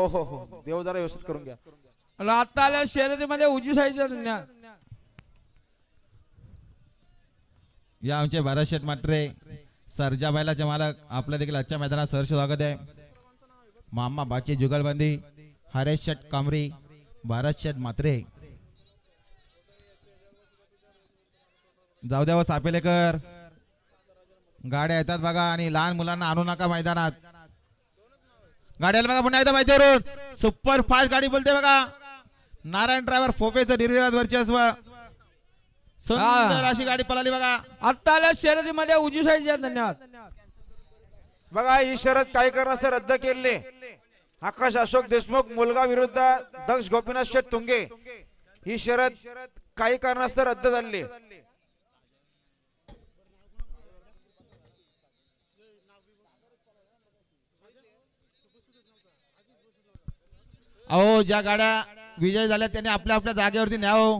हो हो हो देव जरा व्यवस्थित करून घ्या. आता आल्या शर्यतीमध्ये उजवी साईडचा धन्या या आमचे भारत शेठ मात्रे सरजा बैलाचे मालक आपल्या देखील आजच्या मैदानात सहर्ष स्वागत आहे. मामा बाची जुगलबंदी हरेश शेठ कामरी भारत शेठ मात्रे जाऊ द्या व सापेलेकर गाड्या येतात बघा आणि लहान मुलांना आणू नका मैदानात. गाड्याला बघा पुन्हा एकदा माहितीवरून सुपर फास्ट गाडी बोलते बघा. नारायण ड्रायव्हर फोपेचं निर्विवाद वर्चस्व सुंदर अशी गाडी पळाली बघा. आता आल्या शर्यतीमध्ये उजवी साईडचा धन्यवाद. बघा ही शरद काही कारणास्तव रद्द केले. आकाश अशोक देशमुख मुलगा विरुद्ध दक्ष गोपीनाथ शेठ तुंगे ही शरद काही कारणास्तव रद्द झाली. अहो ज्या गाड्या विजय झाल्या त्यांनी आपल्या आपल्या जागेवरती न्यावं.